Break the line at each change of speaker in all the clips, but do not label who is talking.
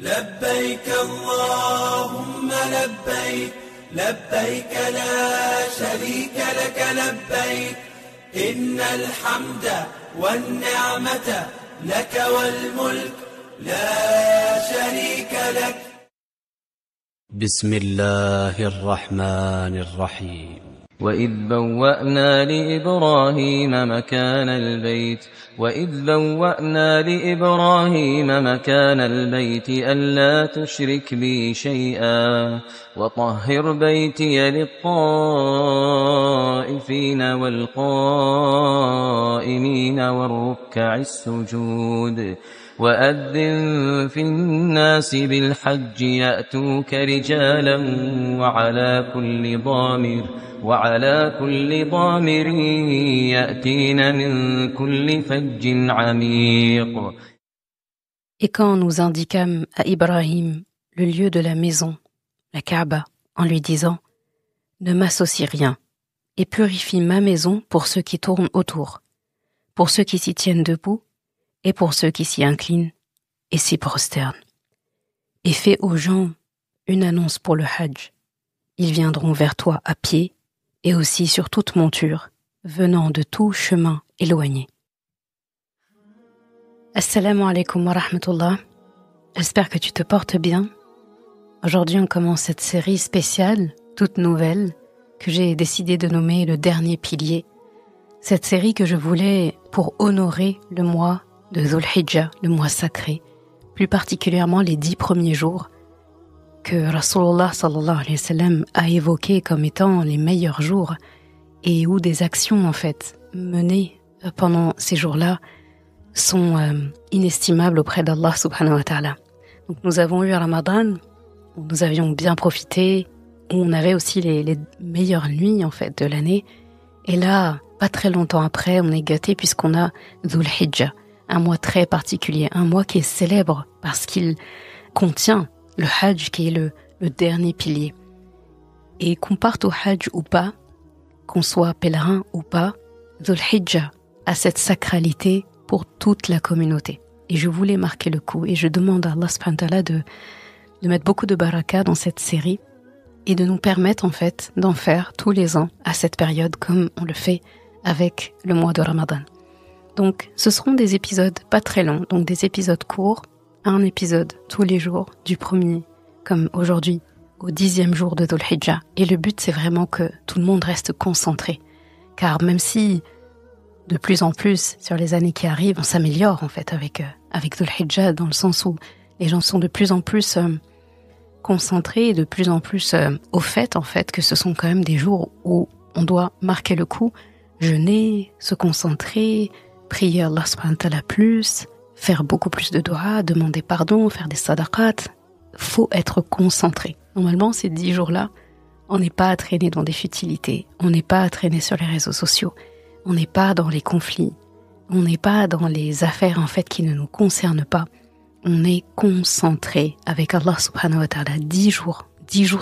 لبيك اللهم لبيك لبيك لا شريك لك لبيك إن الحمد والنعمة لك والملك لا شريك لك.
بسم الله الرحمن الرحيم.
وإذ بوأنا لإبراهيم مكان البيت ألا تشرك بي شيئا وطهر بيتي للطائفين والقائمين والركع السجود وأذن في الناس بالحج يأتوك رجالا وعلى كل ضامر يأتين من كل فج عميق.
Et quand nous indiquâmes à Ibrahim le lieu de la maison, la Kaaba, en lui disant « Ne m'associe rien et purifie ma maison pour ceux qui tournent autour, pour ceux qui s'y tiennent debout et pour ceux qui s'y inclinent et s'y prosternent. Et fais aux gens une annonce pour le Hajj. Ils viendront vers toi à pied et aussi sur toute monture, venant de tout chemin éloigné. » Assalamu alaikum wa rahmatullah. J'espère que tu te portes bien. Aujourd'hui, on commence cette série spéciale, toute nouvelle, que j'ai décidé de nommer le dernier pilier. Cette série que je voulais pour honorer le mois de Dhul Hijjah, le mois sacré, plus particulièrement les 10 premiers jours, que Rasulullah sallallahu alayhi wa sallam a évoqué comme étant les meilleurs jours et où des actions en fait menées pendant ces jours-là sont inestimables auprès d'Allah subhanahu wa ta'ala. Donc nous avons eu Ramadan où nous avions bien profité, où on avait aussi les meilleures nuits en fait de l'année, et là pas très longtemps après on est gâté puisqu'on a Dhul Hijjah, un mois très particulier, un mois qui est célèbre parce qu'il contient le Hajj qui est le dernier pilier. Et qu'on parte au Hajj ou pas, qu'on soit pèlerin ou pas, Dhul Hijjah a cette sacralité pour toute la communauté. Et je voulais marquer le coup et je demande à Allah subhanahu wa ta'ala de mettre beaucoup de baraka dans cette série et de nous permettre en fait d'en faire tous les ans à cette période comme on le fait avec le mois de Ramadan. Donc ce seront des épisodes pas très longs, donc des épisodes courts, un épisode tous les jours, du premier, comme aujourd'hui, au 10e jour de Dhul Hijjah. Et le but, c'est vraiment que tout le monde reste concentré. Car même si, de plus en plus, sur les années qui arrivent, on s'améliore en fait avec Dhul Hijjah, dans le sens où les gens sont de plus en plus concentrés et de plus en plus au fait, en fait, que ce sont quand même des jours où on doit marquer le coup, jeûner, se concentrer, prier Allah subhanahu wa ta'ala plus, faire beaucoup plus de dua, demander pardon, faire des sadaqat. Faut être concentré. Normalement, ces 10 jours-là, on n'est pas à traîner dans des futilités, on n'est pas à traîner sur les réseaux sociaux, on n'est pas dans les conflits, on n'est pas dans les affaires en fait qui ne nous concernent pas. On est concentré avec Allah subhanahu wa ta'ala. 10 jours,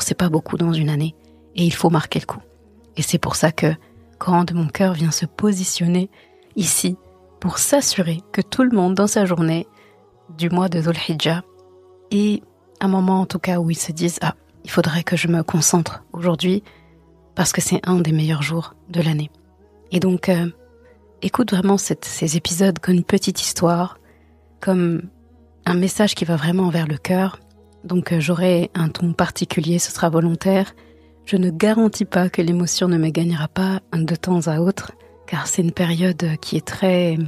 c'est pas beaucoup dans une année et il faut marquer le coup. Et c'est pour ça que Coran de mon cœur vient se positionner ici pour s'assurer que tout le monde dans sa journée du mois de Dhul Hijjah ait un moment en tout cas où ils se disent « Ah, il faudrait que je me concentre aujourd'hui parce que c'est un des meilleurs jours de l'année. » Et donc, écoute vraiment ces épisodes comme une petite histoire, comme un message qui va vraiment vers le cœur. Donc j'aurai un ton particulier, ce sera volontaire. Je ne garantis pas que l'émotion ne me gagnera pas de temps à autre, car c'est une période qui est très,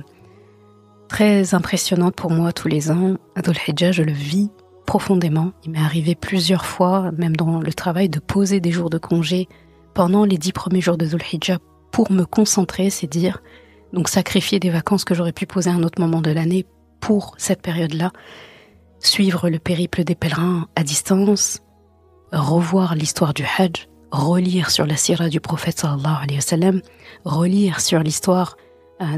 très impressionnante pour moi tous les ans. Dhul Hijjah, je le vis profondément. Il m'est arrivé plusieurs fois, même dans le travail, de poser des jours de congé pendant les 10 premiers jours de Dhul Hijjah pour me concentrer, c'est dire, donc sacrifier des vacances que j'aurais pu poser à un autre moment de l'année pour cette période-là, suivre le périple des pèlerins à distance, revoir l'histoire du Hajj, relire sur la sira du prophète sallallahu alayhi wa sallam, relire sur l'histoire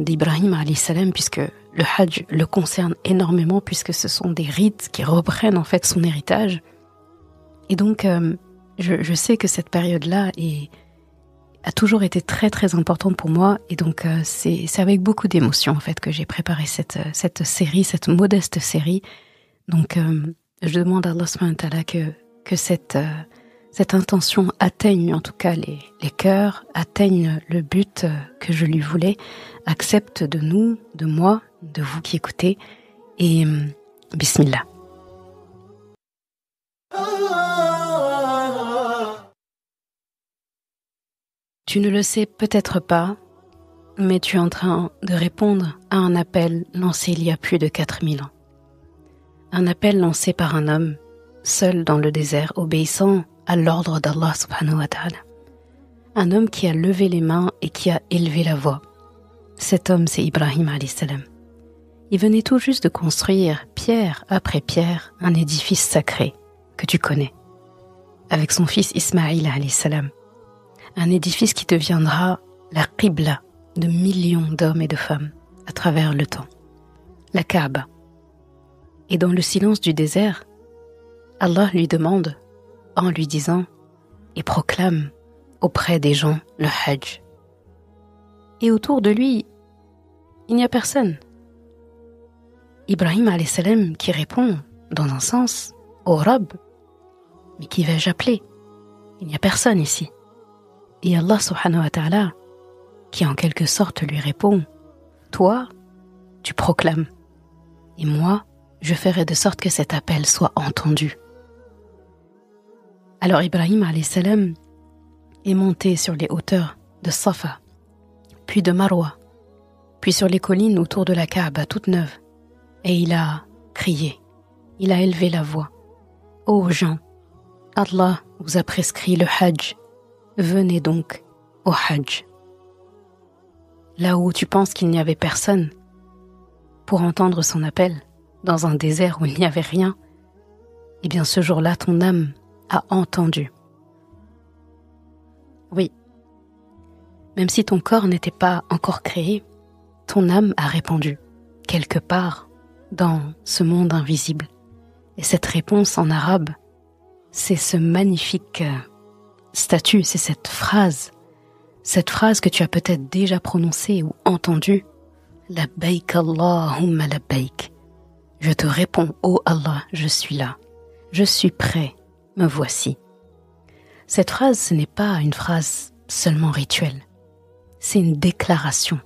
d'Ibrahim alayhi salam, puisque le Hajj le concerne énormément, puisque ce sont des rites qui reprennent en fait son héritage. Et donc, je sais que cette période-là a toujours été très très importante pour moi, et donc c'est avec beaucoup d'émotion en fait que j'ai préparé cette série, cette modeste série. Donc je demande à Allah subhanahu wa ta'ala que cette intention atteigne en tout cas les cœurs, atteigne le but que je lui voulais, accepte de nous, de moi, de vous qui écoutez, et bismillah. Tu ne le sais peut-être pas, mais tu es en train de répondre à un appel lancé il y a plus de 4000 ans. Un appel lancé par un homme, seul dans le désert, obéissant à l'ordre d'Allah subhanahu wa ta'ala. Un homme qui a levé les mains et qui a élevé la voix. Cet homme, c'est Ibrahim alayhi salam. Il venait tout juste de construire, pierre après pierre, un édifice sacré que tu connais, avec son fils Ismaïl alayhi salam. Un édifice qui deviendra la qibla de millions d'hommes et de femmes à travers le temps, la Kaaba. Et dans le silence du désert, Allah lui demande, en lui disant, et proclame auprès des gens le Hajj. Et autour de lui, il n'y a personne. Ibrahim alayhi salam qui répond, dans un sens, au Rabb, mais qui vais-je appeler? Il n'y a personne ici. Et Allah subhanahu wa ta'ala, qui en quelque sorte lui répond, toi, tu proclames, et moi, je ferai de sorte que cet appel soit entendu. Alors Ibrahim alayhi salam est monté sur les hauteurs de Safa, puis de Marwa, puis sur les collines autour de la Kaaba toute neuve, et il a crié, il a élevé la voix. Ô gens, Allah vous a prescrit le Hajj, venez donc au Hajj. Là où tu penses qu'il n'y avait personne, pour entendre son appel, dans un désert où il n'y avait rien, eh bien ce jour-là, ton âme a entendu. Oui, même si ton corps n'était pas encore créé, ton âme a répondu, quelque part dans ce monde invisible. Et cette réponse en arabe, c'est ce magnifique statut, c'est cette phrase que tu as peut-être déjà prononcée ou entendue. Labbaik Allahumma labbaik. Je te réponds, ô Allah, je suis là. Je suis prêt, me voici. Cette phrase, ce n'est pas une phrase seulement rituelle. C'est une déclaration.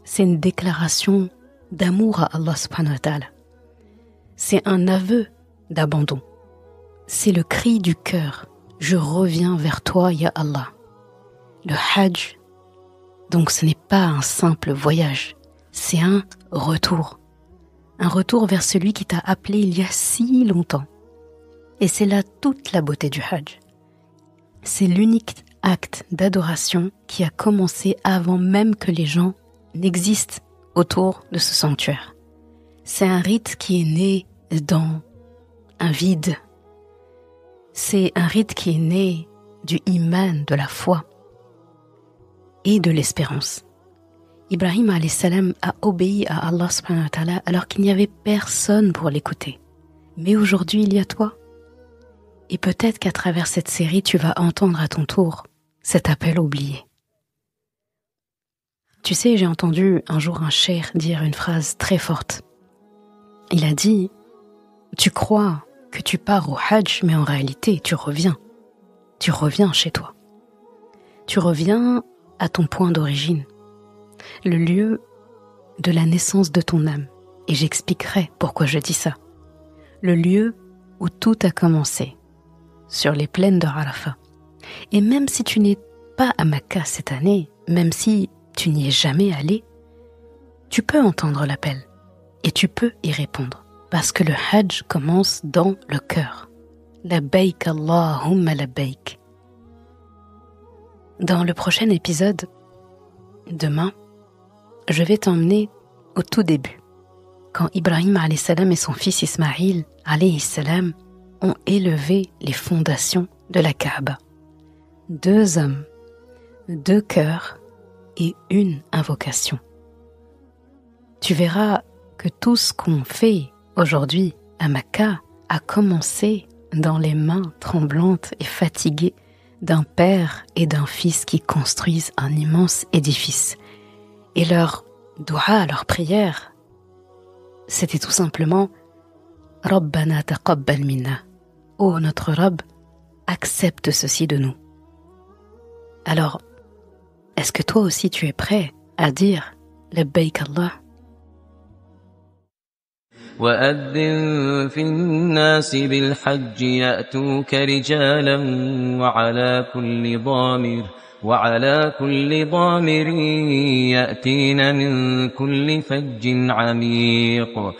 C'est une déclaration d'amour à Allah subhanahu wa ta'ala. C'est un aveu d'abandon. C'est le cri du cœur. Je reviens vers toi, ya Allah. Le Hajj, donc ce n'est pas un simple voyage, c'est un retour. Un retour vers celui qui t'a appelé il y a si longtemps. Et c'est là toute la beauté du Hajj. C'est l'unique acte d'adoration qui a commencé avant même que les gens n'existent autour de ce sanctuaire. C'est un rite qui est né dans un vide. C'est un rite qui est né du iman, de la foi et de l'espérance. Ibrahim alayhi salam a obéi à Allah subhanahu wa ta'ala alors qu'il n'y avait personne pour l'écouter. Mais aujourd'hui, il y a toi. Et peut-être qu'à travers cette série, tu vas entendre à ton tour cet appel oublié. Tu sais, j'ai entendu un jour un cheikh dire une phrase très forte. Il a dit, tu crois que tu pars au Hajj, mais en réalité, tu reviens. Tu reviens chez toi. Tu reviens à ton point d'origine, le lieu de la naissance de ton âme. Et j'expliquerai pourquoi je dis ça. Le lieu où tout a commencé, sur les plaines de Arafat. Et même si tu n'es pas à Mecca cette année, même si tu n'y es jamais allé, tu peux entendre l'appel et tu peux y répondre. Parce que le Hajj commence dans le cœur. Labbaik Allahumma labbaik. Dans le prochain épisode, demain, je vais t'emmener au tout début, quand Ibrahim alayhi salam et son fils Ismaïl alayhi salam ont élevé les fondations de la Kaaba. 2 hommes, 2 cœurs et une invocation. Tu verras que tout ce qu'on fait aujourd'hui à Mecca a commencé dans les mains tremblantes et fatiguées d'un père et d'un fils qui construisent un immense édifice. Et leur doua, leur prière, c'était tout simplement Rabbana taqabbal minna. Ô notre Rabb, accepte ceci de nous. Alors, est-ce que toi aussi tu es prêt à dire Labbaik Allah?
وأذن في الناس بالحج يأتوك رجالا وعلى كل ضامر يأتين من كل فج عميق